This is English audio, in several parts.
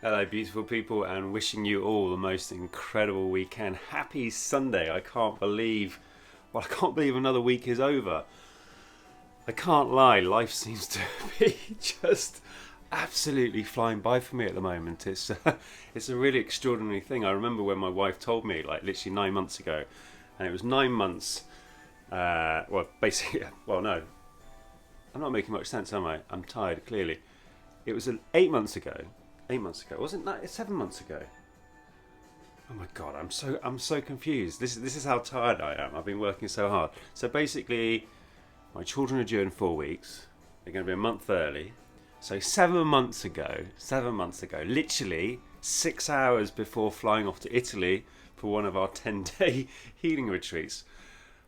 Hello, beautiful people, and wishing you all the most incredible weekend. Happy Sunday. I can't believe another week is over. I can't lie, life seems to be just absolutely flying by for me at the moment. It's a really extraordinary thing. I remember when my wife told me, like literally 9 months ago, and it was 9 months, basically, well, no, I'm not making much sense, am I? I'm tired, clearly. It was 8 months ago. 8 months ago, wasn't that 7 months ago? Oh my god, I'm so confused. This is how tired I am. I've been working so hard. So basically, my children are due in 4 weeks. They're going to be a month early. So 7 months ago, literally 6 hours before flying off to Italy for one of our 10-day healing retreats,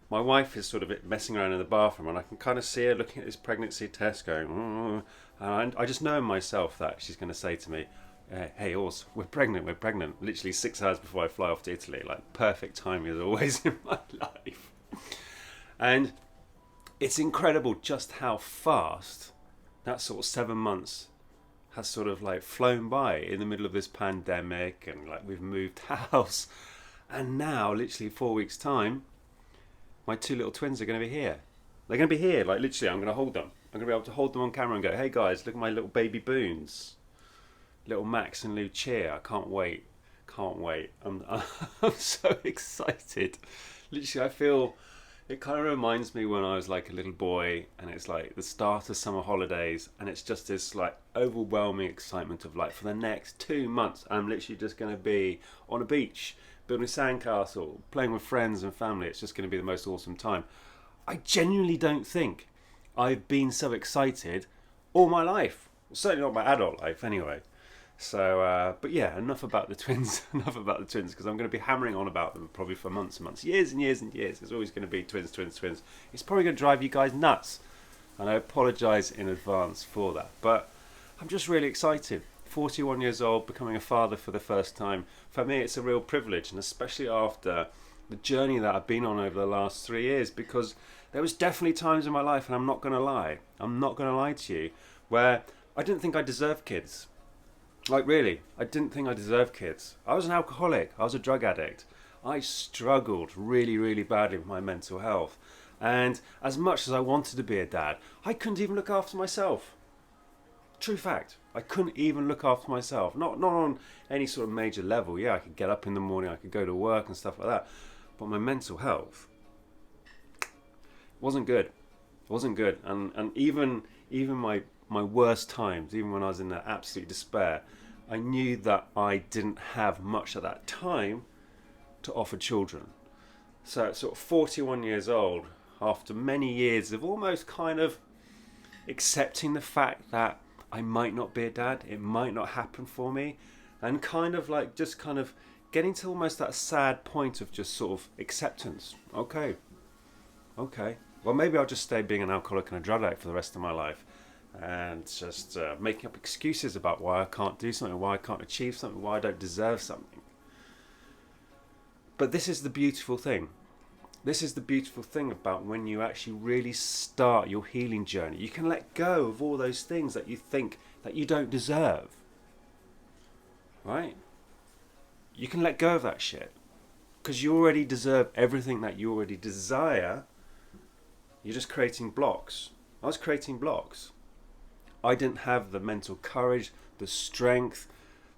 my wife is sort of messing around in the bathroom, and I can kind of see her looking at this pregnancy test going, and I just know in myself that she's going to say to me, hey, Ors, we're pregnant, literally 6 hours before I fly off to Italy. Like, perfect timing as always in my life. And it's incredible just how fast that sort of 7 months has sort of like flown by in the middle of this pandemic, and like we've moved house, and now literally 4 weeks time my two little twins are going to be here. They're going to be here, like literally I'm going to hold them. I'm going to be able to hold them on camera and go, hey guys, look at my little baby Boons, little Max and Lucia. I can't wait. I'm so excited. Literally, I feel it kind of reminds me when I was like a little boy, and it's like the start of summer holidays, and it's just this like overwhelming excitement of like for the next 2 months I'm literally just going to be on a beach building a sandcastle, playing with friends and family. It's just going to be the most awesome time. I genuinely don't think I've been so excited all my life. Certainly not my adult life, anyway. So, but yeah, enough about the twins. Because I'm going to be hammering on about them probably for months and months, years and years and years. It's always going to be twins. It's probably going to drive you guys nuts, and I apologise in advance for that. But I'm just really excited. 41 years old, becoming a father for the first time. For me, it's a real privilege, and especially after the journey that I've been on over the last 3 years, because there was definitely times in my life, and I'm not going to lie to you, where I didn't think I deserved kids. Like, really, I didn't think I deserved kids. I was an alcoholic. I was a drug addict. I struggled really, really badly with my mental health. And as much as I wanted to be a dad, I couldn't even look after myself. True fact. I couldn't even look after myself. Not on any sort of major level. Yeah, I could get up in the morning, I could go to work and stuff like that. But my mental health wasn't good. And even my worst times, even when I was in absolute despair, I knew that I didn't have much at that time to offer children. So at sort of 41 years old, after many years of almost kind of accepting the fact that I might not be a dad, it might not happen for me, and kind of like just kind of getting to almost that sad point of just sort of acceptance. Okay, well, maybe I'll just stay being an alcoholic and a drug addict for the rest of my life, and just making up excuses about why I can't do something, why I can't achieve something, why I don't deserve something. But this is the beautiful thing. This is the beautiful thing about when you actually really start your healing journey. You can let go of all those things that you think that you don't deserve. Right? You can let go of that shit. Because you already deserve everything that you already desire. You're just creating blocks. I was creating blocks. I didn't have the mental courage, the strength,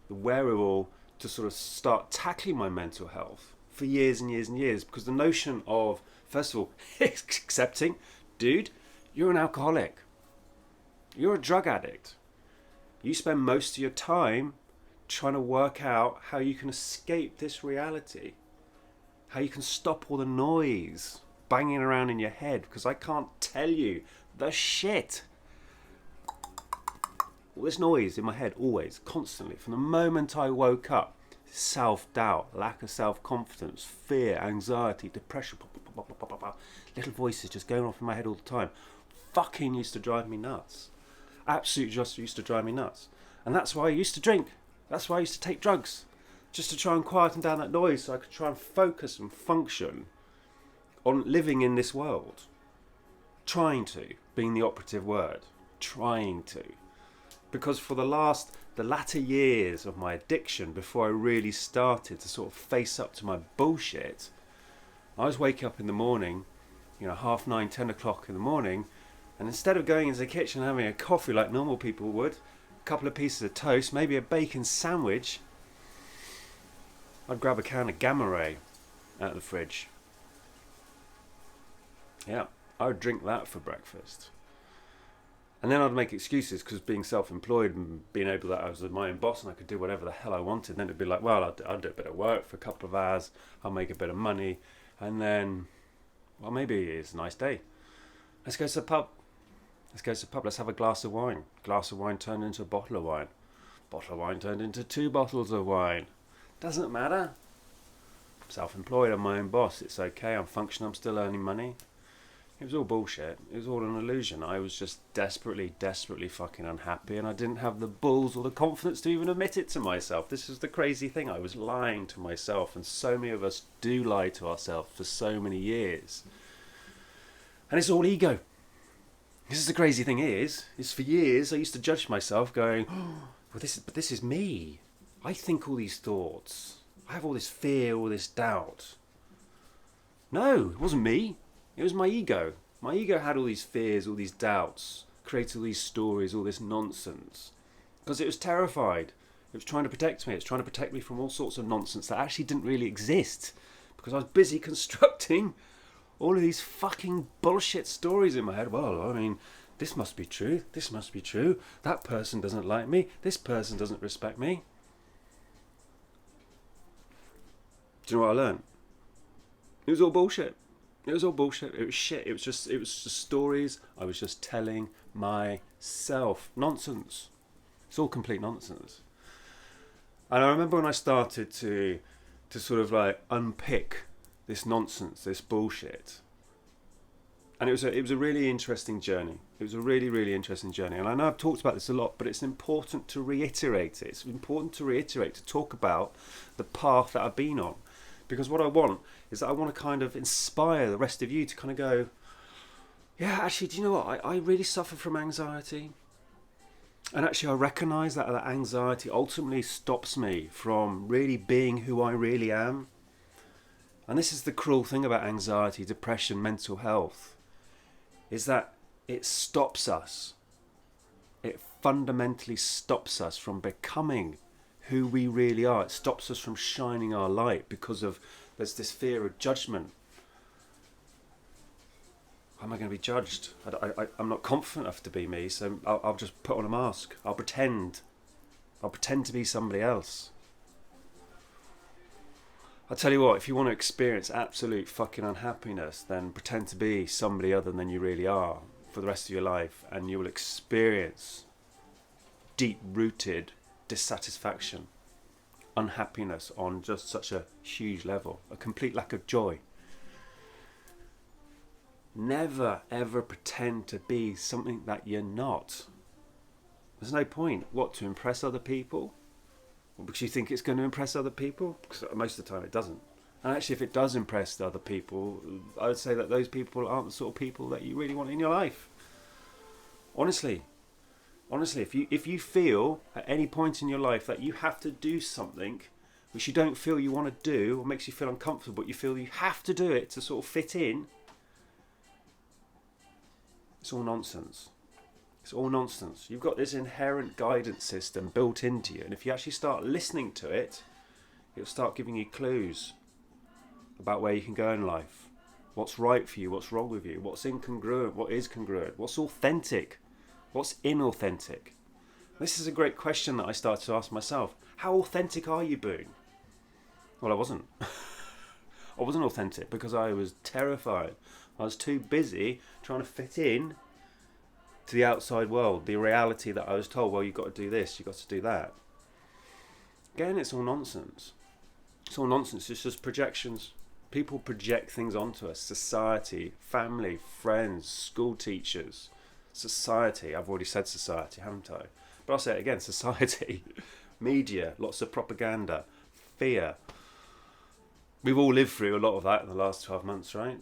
the wherewithal to sort of start tackling my mental health for years and years and years, because the notion of, first of all, accepting, dude, you're an alcoholic. You're a drug addict. You spend most of your time trying to work out how you can escape this reality, how you can stop all the noise banging around in your head, because I can't tell you the shit. All this noise in my head, always, constantly, from the moment I woke up. Self-doubt, lack of self-confidence, fear, anxiety, depression, little voices just going off in my head all the time. Fucking used to drive me nuts. Absolutely just used to drive me nuts. And that's why I used to drink. That's why I used to take drugs. Just to try and quieten down that noise so I could try and focus and function on living in this world. Trying to, being the operative word. Trying to. Because for the latter years of my addiction, before I really started to sort of face up to my bullshit, I was waking up in the morning, 9:30, 10 o'clock in the morning, and instead of going into the kitchen and having a coffee like normal people would, a couple of pieces of toast, maybe a bacon sandwich, I'd grab a can of Gamma Ray out of the fridge. Yeah, I would drink that for breakfast. And then I'd make excuses, because being self-employed and being able that I was my own boss and I could do whatever the hell I wanted, then it'd be like, well, I'll do a bit of work for a couple of hours, I'll make a bit of money, and then, well, maybe it's a nice day. Let's go to the pub. Let's have a glass of wine. Glass of wine turned into a bottle of wine. Bottle of wine turned into 2 bottles of wine. Doesn't matter. I'm self-employed, I'm my own boss, it's okay, I'm functioning, I'm still earning money. It was all bullshit. It was all an illusion. I was just desperately fucking unhappy, and I didn't have the balls or the confidence to even admit it to myself. This is the crazy thing. I was lying to myself, and so many of us do lie to ourselves for so many years. And it's all ego. This is the crazy thing is for years I used to judge myself going, oh, well, this is me. I think all these thoughts. I have all this fear, all this doubt. No, it wasn't me. It was my ego. My ego had all these fears, all these doubts, created all these stories, all this nonsense. Because it was terrified. It was trying to protect me. It was trying to protect me from all sorts of nonsense that actually didn't really exist. Because I was busy constructing all of these fucking bullshit stories in my head. Well, I mean, this must be true. This must be true. That person doesn't like me. This person doesn't respect me. Do you know what I learned? It was all bullshit. It was all bullshit. It was shit. It was just stories I was just telling myself. Nonsense. It's all complete nonsense. And I remember when I started to sort of like unpick this nonsense, this bullshit. And it was a really interesting journey. It was a really interesting journey. And I know I've talked about this a lot, but it's important to reiterate it. It's important to reiterate, to talk about the path that I've been on. Because what I want is that I want to kind of inspire the rest of you to kind of go, yeah, actually, do you know what? I really suffer from anxiety. And actually, I recognise that anxiety ultimately stops me from really being who I really am. And this is the cruel thing about anxiety, depression, mental health, is that it stops us. It fundamentally stops us from becoming who we really are. It stops us from shining our light because there's this fear of judgment. How am I going to be judged? I'm not confident enough to be me, so I'll just put on a mask. I'll pretend to be somebody else. I'll tell you what, if you want to experience absolute fucking unhappiness, then pretend to be somebody other than you really are for the rest of your life, and you will experience deep-rooted dissatisfaction, unhappiness on just such a huge level, a complete lack of joy. Never ever pretend to be something that you're not. There's no point. What, to impress other people? Well, because you think it's going to impress other people? Because most of the time it doesn't. And actually, if it does impress the other people, I would say that those people aren't the sort of people that you really want in your life. Honestly, if you feel at any point in your life that you have to do something which you don't feel you want to do, or makes you feel uncomfortable, but you feel you have to do it to sort of fit in, it's all nonsense. It's all nonsense. You've got this inherent guidance system built into you, and if you actually start listening to it, it'll start giving you clues about where you can go in life, what's right for you, what's wrong with you, what's incongruent, what is congruent, what's authentic, what's inauthentic. This is a great question that I started to ask myself. How authentic are you, Boon? Well, I wasn't. I wasn't authentic because I was terrified. I was too busy trying to fit in to the outside world, the reality that I was told, well, you've got to do this, you've got to do that. Again, it's all nonsense. It's all nonsense. It's just projections. People project things onto us. Society, family, friends, school teachers. Society. I've already said society, haven't I? But I'll say it again. Society. Media. Lots of propaganda. Fear. We've all lived through a lot of that in the last 12 months, right?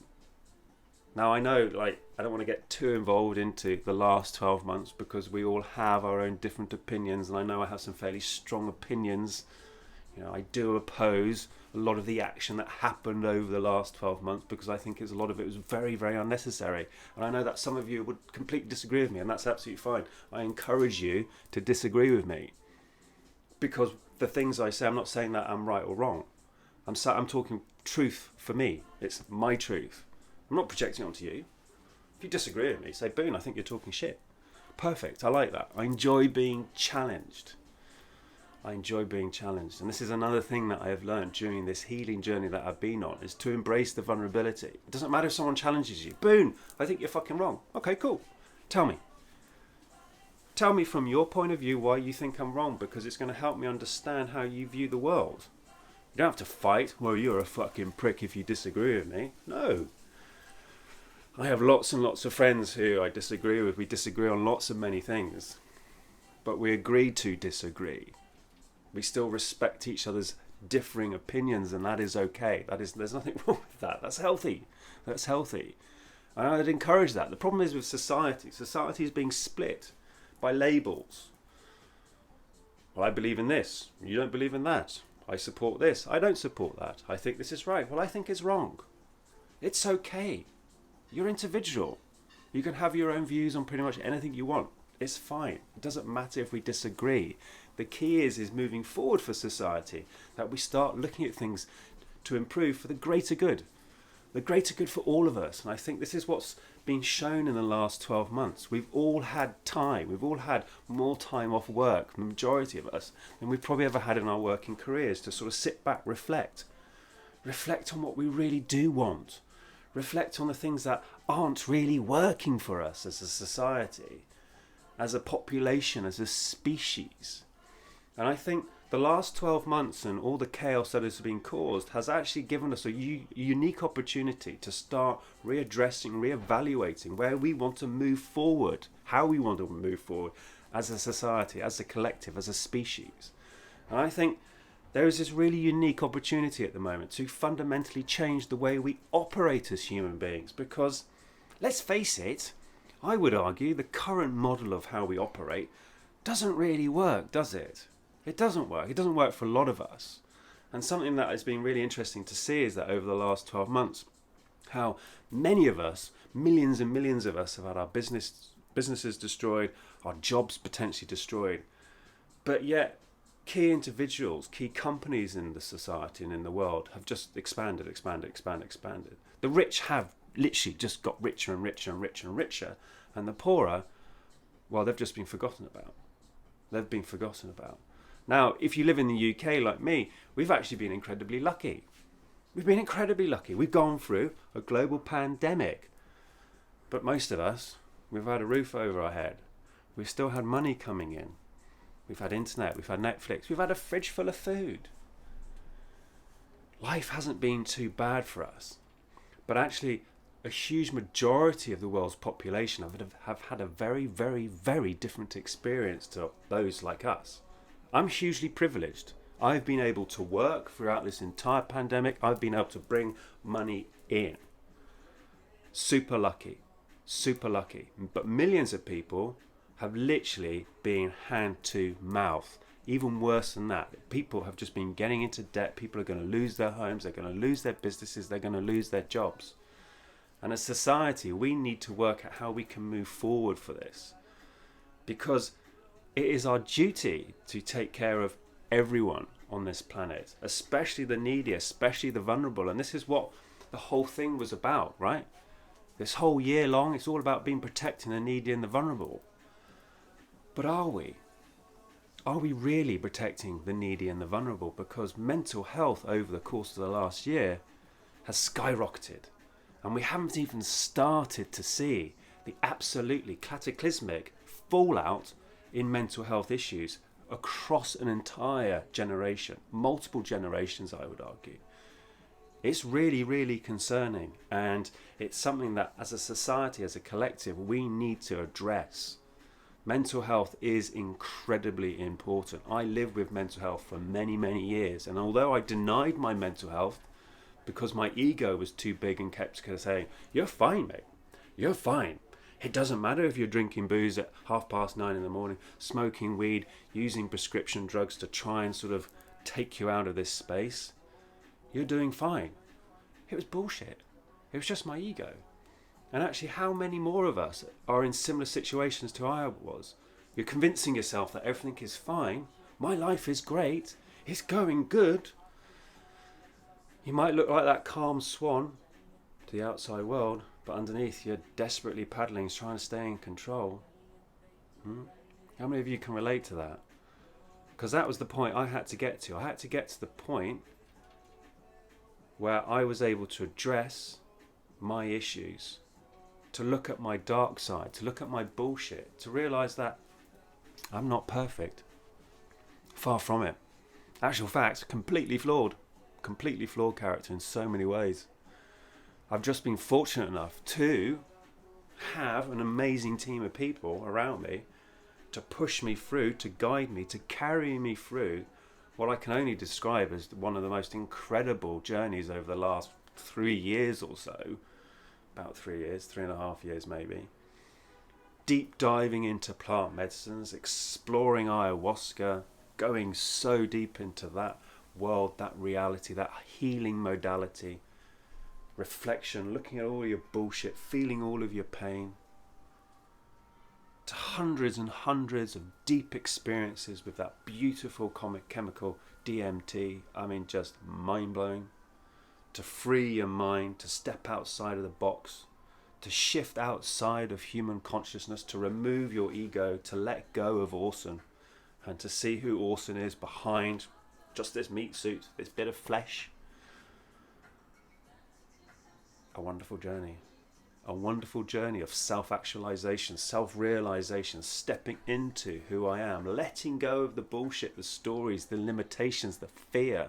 Now, I know, like, I don't want to get too involved into the last 12 months because we all have our own different opinions, and I know I have some fairly strong opinions. You know, I do oppose a lot of the action that happened over the last 12 months because I think a lot of it was very, very unnecessary. And I know that some of you would completely disagree with me, and that's absolutely fine. I encourage you to disagree with me because the things I say, I'm not saying that I'm right or wrong. I'm talking truth for me. It's my truth. I'm not projecting onto you. If you disagree with me, say, Boon, I think you're talking shit. Perfect. I like that. I enjoy being challenged. And this is another thing that I have learned during this healing journey that I've been on, is to embrace the vulnerability. It doesn't matter if someone challenges you. Boon, I think you're fucking wrong. Okay, cool. Tell me. Tell me from your point of view why you think I'm wrong, because it's going to help me understand how you view the world. You don't have to fight, well, you're a fucking prick if you disagree with me. No. I have lots and lots of friends who I disagree with. We disagree on lots of many things. But we agree to disagree. We still respect each other's differing opinions, and that is okay. There's nothing wrong with that. That's healthy. And I'd encourage that. The problem is with society. Society is being split by labels. Well, I believe in this. You don't believe in that. I support this. I don't support that. I think this is right. Well, I think it's wrong. It's okay. You're individual. You can have your own views on pretty much anything you want. It's fine. It doesn't matter if we disagree. The key is moving forward for society, that we start looking at things to improve for the greater good for all of us. And I think this is what's been shown in the last 12 months. We've all had time. We've all had more time off work, the majority of us, than we've probably ever had in our working careers, to sort of sit back, reflect on what we really do want. Reflect on the things that aren't really working for us as a society, as a population, as a species. And I think the last 12 months and all the chaos that has been caused has actually given us a unique opportunity to start readdressing, reevaluating where we want to move forward, how we want to move forward as a society, as a collective, as a species. And I think there is this really unique opportunity at the moment to fundamentally change the way we operate as human beings, because let's face it, I would argue the current model of how we operate doesn't really work, does it? It doesn't work. It doesn't work for a lot of us. And something that has been really interesting to see is that over the last 12 months, how many of us, millions and millions of us, have had our businesses destroyed, our jobs potentially destroyed. But yet, key individuals, key companies in the society and in the world have just expanded. The rich have literally just got richer and richer and richer and richer. And the poorer, well, they've just been forgotten about. Now, if you live in the UK like me, we've actually been incredibly lucky. We've gone through a global pandemic. But most of us, we've had a roof over our head. We've still had money coming in. We've had internet, we've had Netflix, we've had a fridge full of food. Life hasn't been too bad for us. But actually, a huge majority of the world's population have had a very, very, very different experience to those like us. I'm hugely privileged. I've been able to work throughout this entire pandemic. I've been able to bring money in. Super lucky. But millions of people have literally been hand to mouth. Even worse than that. People have just been getting into debt. People are going to lose their homes. They're going to lose their businesses. They're going to lose their jobs. And as society, we need to work out how we can move forward for this. Because it is our duty to take care of everyone on this planet, especially the needy, especially the vulnerable. And this is what the whole thing was about, right? This whole year long, it's all about being protecting the needy and the vulnerable. But are we? Are we really protecting the needy and the vulnerable? Because mental health over the course of the last year has skyrocketed. And we haven't even started to see the absolutely cataclysmic fallout in mental health issues across an entire generation, multiple generations, I would argue. It's really, really concerning, and it's something that as a society, as a collective, we need to address. Mental health is incredibly important. I lived with mental health for many, many years, and although I denied my mental health because my ego was too big and kept saying, "You're fine, mate. You're fine. It doesn't matter if you're drinking booze at 9:30 in the morning, smoking weed, using prescription drugs to try and sort of take you out of this space. You're doing fine." It was bullshit. It was just my ego. And actually, how many more of us are in similar situations to I was? You're convincing yourself that everything is fine. My life is great. It's going good. You might look like that calm swan to the outside world, but underneath you're desperately paddling, trying to stay in control. How many of you can relate to that? Because that was the point I had to get to. I had to get to the point where I was able to address my issues, to look at my dark side, to look at my bullshit, to realise that I'm not perfect. Far from it. Actual facts, completely flawed character in so many ways. I've just been fortunate enough to have an amazing team of people around me to push me through, to guide me, to carry me through what I can only describe as one of the most incredible journeys over the last 3 years or so. About 3 years, 3.5 years maybe. Deep diving into plant medicines, exploring ayahuasca, going so deep into that world, that reality, that healing modality, reflection, looking at all your bullshit, feeling all of your pain, to hundreds and hundreds of deep experiences with that beautiful chemical DMT. I mean, just mind-blowing. To free your mind, to step outside of the box, to shift outside of human consciousness, to remove your ego, to let go of Orson, and to see who Orson is behind just this meat suit, this bit of flesh. A wonderful journey. A wonderful journey of self-actualization, self-realization, stepping into who I am, letting go of the bullshit, the stories, the limitations, the fear.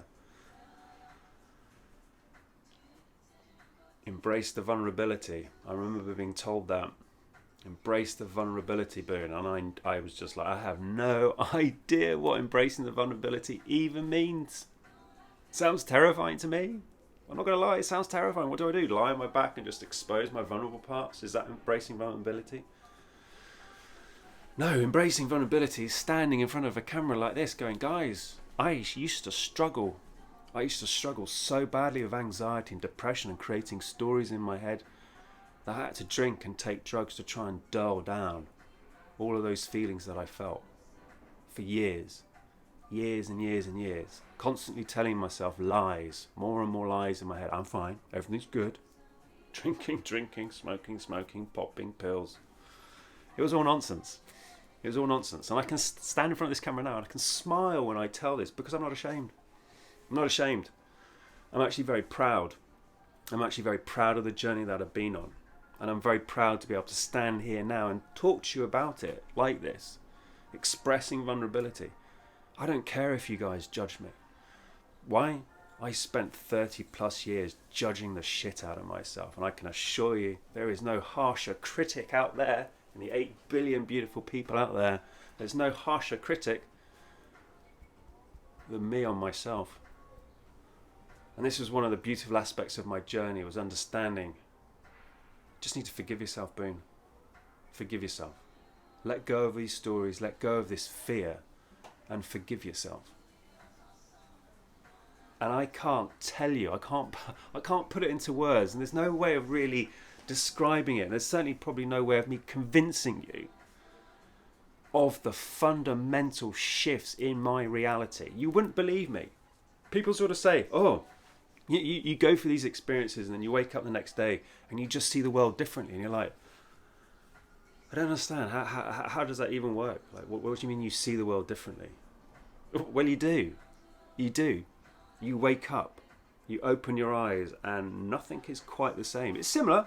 Embrace the vulnerability. I remember being told that. Embrace the vulnerability, Boon. And I was just like, I have no idea what embracing the vulnerability even means. Sounds terrifying to me. I'm not going to lie, it sounds terrifying. What do I do? Lie on my back and just expose my vulnerable parts? Is that embracing vulnerability? No, embracing vulnerability is standing in front of a camera like this going, guys, I used to struggle so badly with anxiety and depression and creating stories in my head that I had to drink and take drugs to try and dull down all of those feelings that I felt for years and years, constantly telling myself lies, more and more lies in my head. I'm fine, everything's good. Drinking, smoking, popping pills. It was all nonsense. And I can stand in front of this camera now and I can smile when I tell this because I'm not ashamed. I'm actually very proud. I'm actually very proud of the journey that I've been on. And I'm very proud to be able to stand here now and talk to you about it like this. Expressing vulnerability. I don't care if you guys judge me. Why? I spent 30 plus years judging the shit out of myself. And I can assure you, there is no harsher critic out there. In the 8 billion beautiful people out there, there's no harsher critic than me on myself. And this was one of the beautiful aspects of my journey, was understanding. Just need to forgive yourself, Boon. Forgive yourself. Let go of these stories, let go of this fear, and forgive yourself. And I can't tell you, I can't put it into words, and there's no way of really describing it. And there's certainly probably no way of me convincing you of the fundamental shifts in my reality. You wouldn't believe me. People sort of say, oh, you go through these experiences and then you wake up the next day and you just see the world differently. And you're like, I don't understand. How does that even work? Like, what do you mean you see the world differently? Well, you do. You do. You wake up, you open your eyes, and nothing is quite the same. It's similar.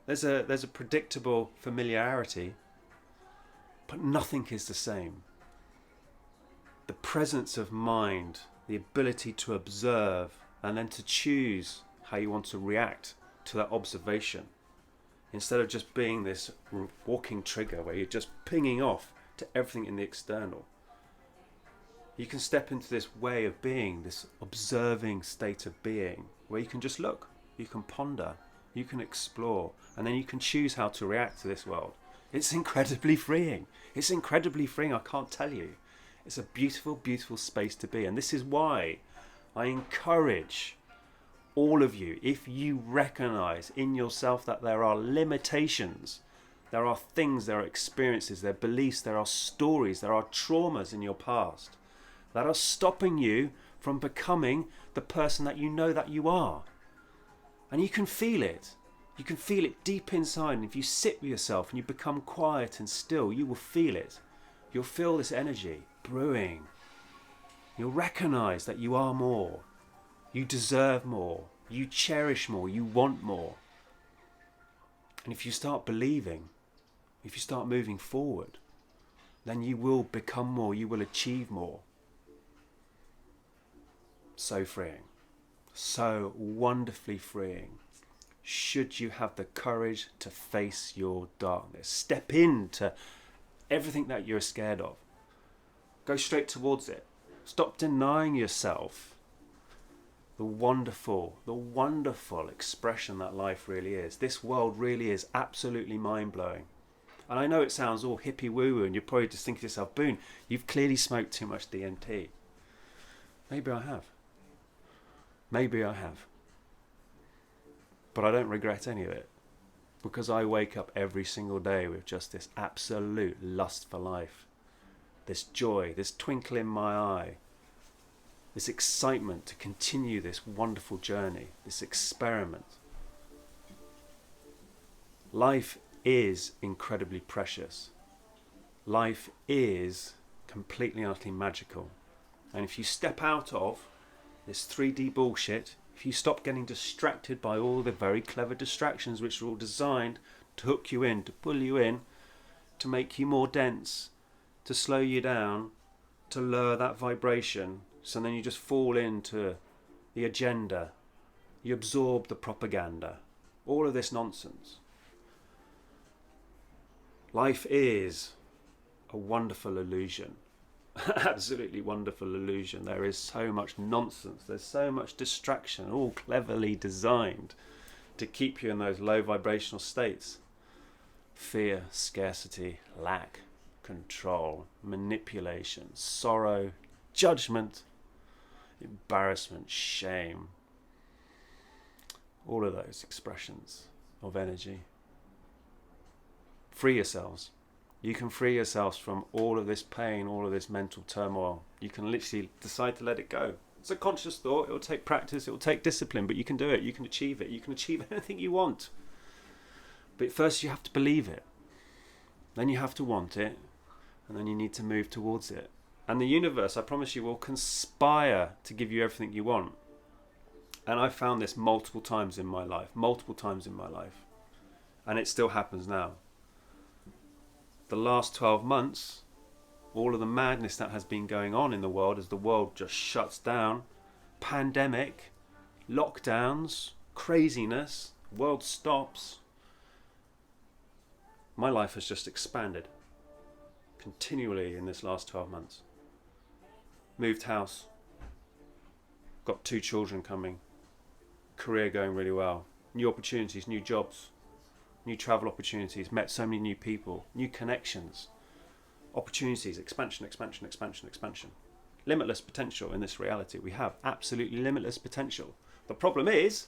There's a predictable familiarity, but nothing is the same. The presence of mind, the ability to observe, and then to choose how you want to react to that observation, instead of just being this walking trigger where you're just pinging off to everything in the external. You can step into this way of being, this observing state of being, where you can just look, you can ponder, you can explore, and then you can choose how to react to this world. It's incredibly freeing. It's incredibly freeing, I can't tell you. It's a beautiful, beautiful space to be. And this is why I encourage all of you, if you recognize in yourself that there are limitations, there are things, there are experiences, there are beliefs, there are stories, there are traumas in your past that are stopping you from becoming the person that you know that you are. And you can feel it. You can feel it deep inside. And if you sit with yourself and you become quiet and still, you will feel it. You'll feel this energy brewing. You'll recognize that you are more. You deserve more. You cherish more. You want more. And if you start believing, if you start moving forward, then you will become more. You will achieve more. So freeing. So wonderfully freeing. Should you have the courage to face your darkness. Step into everything that you're scared of. Go straight towards it. Stop denying yourself the wonderful expression that life really is. This world really is absolutely mind-blowing. And I know it sounds all hippie woo-woo and you're probably just thinking to yourself, Boon, you've clearly smoked too much DMT. Maybe I have. Maybe I have. But I don't regret any of it. Because I wake up every single day with just this absolute lust for life. This joy, this twinkle in my eye. This excitement to continue this wonderful journey, this experiment. Life is incredibly precious. Life is completely and utterly magical. And if you step out of this 3D bullshit, if you stop getting distracted by all the very clever distractions which are all designed to hook you in, to pull you in, to make you more dense, to slow you down, to lower that vibration, so then you just fall into the agenda, you absorb the propaganda, all of this nonsense. Life is a wonderful illusion. Absolutely wonderful illusion. There is so much nonsense, there's so much distraction, all cleverly designed to keep you in those low vibrational states. Fear, scarcity, lack, control, manipulation, sorrow, judgment, embarrassment, shame. All of those expressions of energy. Free yourselves. You can free yourselves from all of this pain, all of this mental turmoil. You can literally decide to let it go. It's a conscious thought. It will take practice. It will take discipline, but you can do it. You can achieve it. You can achieve anything you want. But first you have to believe it. Then you have to want it. And then you need to move towards it. And the universe, I promise you, will conspire to give you everything you want. And I've found this multiple times in my life. And it still happens now. The last 12 months, all of the madness that has been going on in the world as the world just shuts down, pandemic, lockdowns, craziness, world stops. My life has just expanded continually in this last 12 months. Moved house, got 2 children coming, career going really well, new opportunities, new jobs, new travel opportunities, met so many new people, new connections, opportunities, expansion. Limitless potential in this reality. We have absolutely limitless potential. The problem is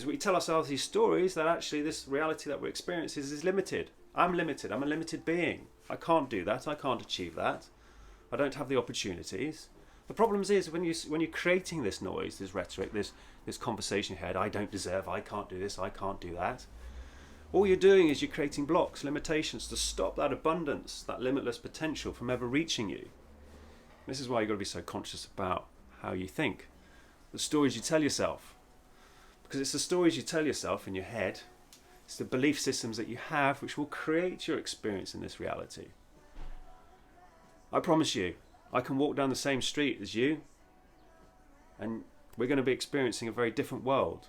we tell ourselves these stories that actually this reality that we're experiencing is limited. I'm limited. I'm a limited being. I can't do that. I can't achieve that. I don't have the opportunities. The problem is when you're creating this noise, this rhetoric, this conversation in your head, I don't deserve, I can't do this, I can't do that. All you're doing is you're creating blocks, limitations to stop that abundance, that limitless potential from ever reaching you. This is why you've got to be so conscious about how you think. The stories you tell yourself. Because it's the stories you tell yourself in your head, it's the belief systems that you have which will create your experience in this reality. I promise you, I can walk down the same street as you and we're going to be experiencing a very different world.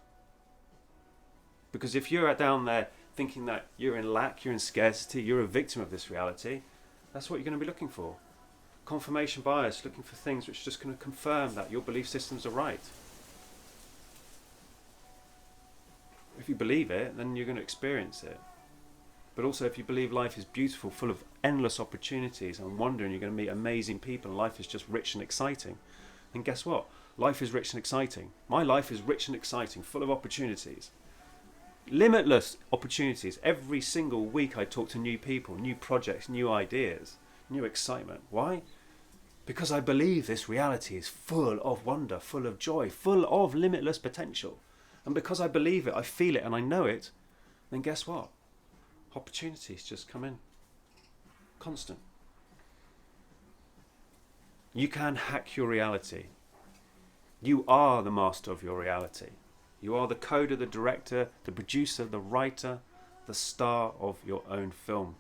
Because if you're down there thinking that you're in lack, you're in scarcity, you're a victim of this reality, that's what you're going to be looking for. Confirmation bias, looking for things which are just going to confirm that your belief systems are right. If you believe it, then you're going to experience it. But also, if you believe life is beautiful, full of endless opportunities and wonder, and you're going to meet amazing people, and life is just rich and exciting, then guess what? Life is rich and exciting. My life is rich and exciting, full of opportunities. Limitless opportunities. Every single week I talk to new people, new projects, new ideas, new excitement. Why? Because I believe this reality is full of wonder, full of joy, full of limitless potential. And because I believe it, I feel it and I know it, then guess what? Opportunities just come in. Constant. You can hack your reality. You are the master of your reality. You are the coder, the director, the producer, the writer, the star of your own film.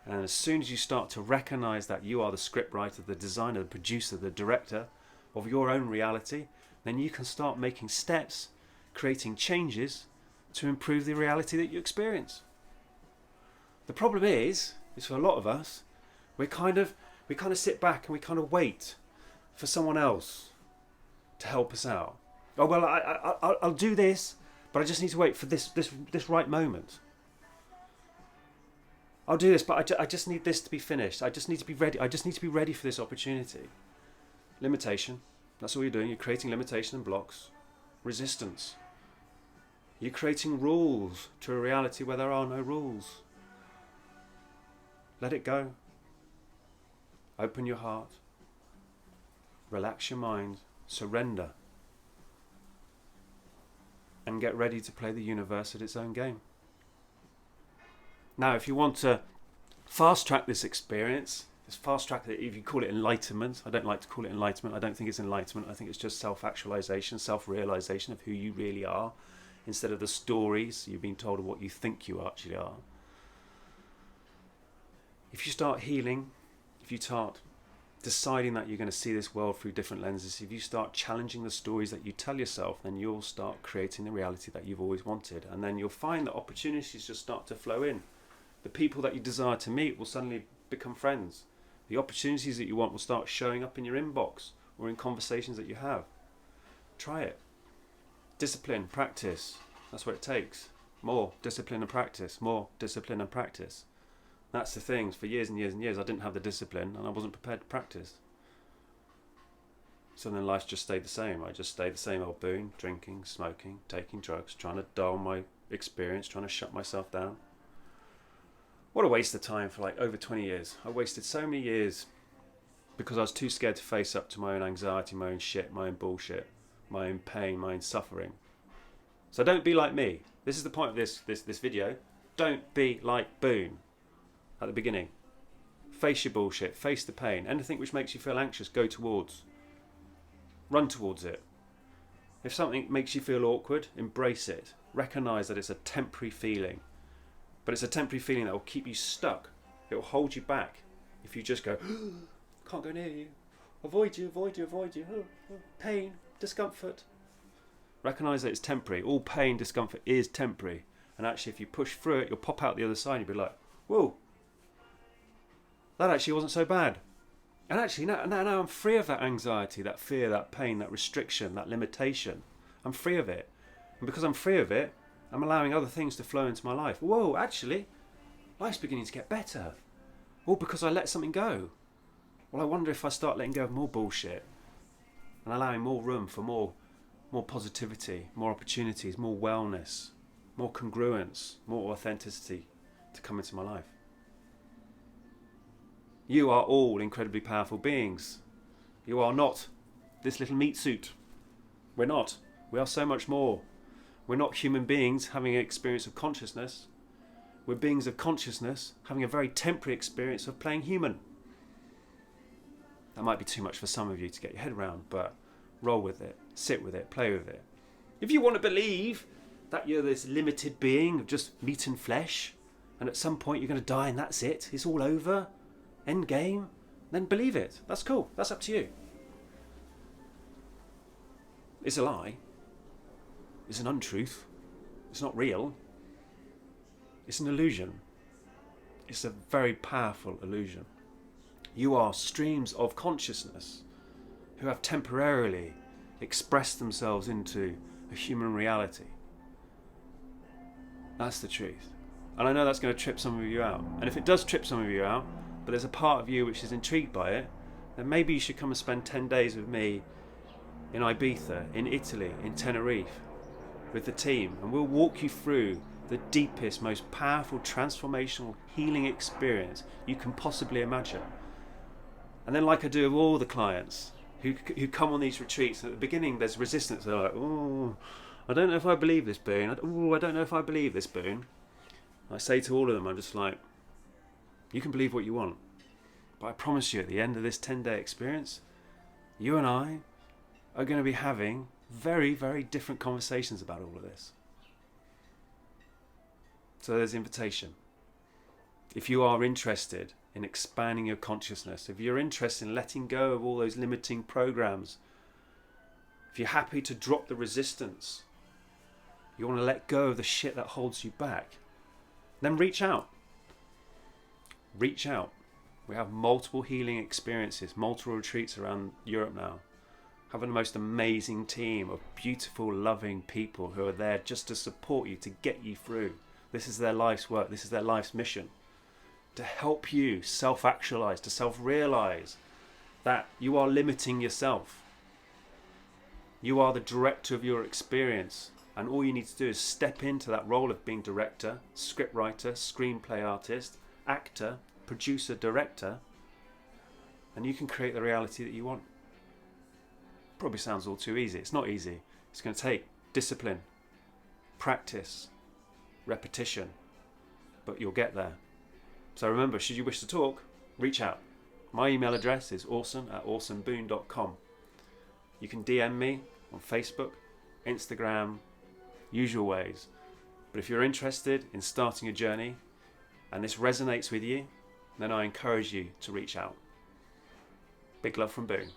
And as soon as you start to recognize that you are the scriptwriter, the designer, the producer, the director of your own reality, then you can start making steps, creating changes to improve the reality that you experience. The problem is for a lot of us, we kind of sit back and we kind of wait for someone else to help us out. Oh well, I'll do this, but I just need to wait for this right moment. I'll do this, but I just need this to be finished. I just need to be ready. I just need to be ready for this opportunity. Limitation. That's all you're doing. You're creating limitation and blocks. Resistance. You're creating rules to a reality where there are no rules. Let it go. Open your heart. Relax your mind. Surrender. And get ready to play the universe at its own game. Now, if you want to fast track this experience, fast track it, if you call it enlightenment, I don't like to call it enlightenment. I don't think it's enlightenment. I think it's just self-actualization, self-realization of who you really are, instead of the stories you've been told of what you think you actually are. If you start healing, if you start deciding that you're going to see this world through different lenses, if you start challenging the stories that you tell yourself, then you'll start creating the reality that you've always wanted. And then you'll find that opportunities just start to flow in. The people that you desire to meet will suddenly become friends. The opportunities that you want will start showing up in your inbox or in conversations that you have. Try it. Discipline, practice. That's what it takes. More discipline and practice. More discipline and practice. That's the thing. For years and years and years, I didn't have the discipline and I wasn't prepared to practice. So then life just stayed the same. I just stayed the same old Boon, drinking, smoking, taking drugs, trying to dull my experience, trying to shut myself down. What a waste of time for like over 20 years. I wasted so many years because I was too scared to face up to my own anxiety, my own shit, my own bullshit, my own pain, my own suffering. So don't be like me. This is the point of this video. Don't be like Boon at the beginning. Face your bullshit, face the pain. Anything which makes you feel anxious, go towards. Run towards it. If something makes you feel awkward, embrace it. Recognize that it's a temporary feeling. But it's a temporary feeling that will keep you stuck. It will hold you back. If you just go, can't go near you. Avoid you, avoid you, avoid you. Pain, discomfort. Recognise that it's temporary. All pain, discomfort is temporary. And actually, if you push through it, you'll pop out the other side and you'll be like, whoa, that actually wasn't so bad. And actually, now I'm free of that anxiety, that fear, that pain, that restriction, that limitation. I'm free of it. And because I'm free of it, I'm allowing other things to flow into my life. Whoa, actually, life's beginning to get better. All because I let something go. Well, I wonder if I start letting go of more bullshit and allowing more room for more positivity, more opportunities, more wellness, more congruence, more authenticity to come into my life. You are all incredibly powerful beings. You are not this little meat suit. We're not. We are so much more. We're not human beings having an experience of consciousness. We're beings of consciousness having a very temporary experience of playing human. That might be too much for some of you to get your head around, but roll with it, sit with it, play with it. If you want to believe that you're this limited being of just meat and flesh, and at some point you're going to die and that's it, it's all over, end game, then believe it. That's cool. That's up to you. It's a lie. It's an untruth. It's not real. It's an illusion. It's a very powerful illusion. You are streams of consciousness who have temporarily expressed themselves into a human reality. That's the truth. And I know that's going to trip some of you out. And if it does trip some of you out, but there's a part of you which is intrigued by it, then maybe you should come and spend 10 days with me in Ibiza, in Italy, in Tenerife, with the team. And we'll walk you through the deepest, most powerful, transformational, healing experience you can possibly imagine. And then, like I do with all the clients who come on these retreats, at the beginning there's resistance. They're like, oh, I don't know if I believe this, Boon. Oh, I don't know if I believe this, Boon. I say to all of them, I'm just like, you can believe what you want, but I promise you at the end of this 10-day experience, you and I are going to be having very, very different conversations about all of this. So there's invitation. If you are interested in expanding your consciousness, if you're interested in letting go of all those limiting programs, if you're happy to drop the resistance, you want to let go of the shit that holds you back, then reach out. Reach out. We have multiple healing experiences, multiple retreats around Europe now. Having the most amazing team of beautiful, loving people who are there just to support you, to get you through. This is their life's work. This is their life's mission. To help you self-actualize, to self-realize that you are limiting yourself. You are the director of your experience. And all you need to do is step into that role of being director, scriptwriter, screenplay artist, actor, producer, director, and you can create the reality that you want. Probably sounds all too easy. It's not easy. It's going to take discipline, practice, repetition, but you'll get there. So remember, should you wish to talk, reach out. My email address is awesome@awesomeboon.com. You can DM me on Facebook, Instagram, usual ways. But if you're interested in starting a journey and this resonates with you, then I encourage you to reach out. Big love from Boon.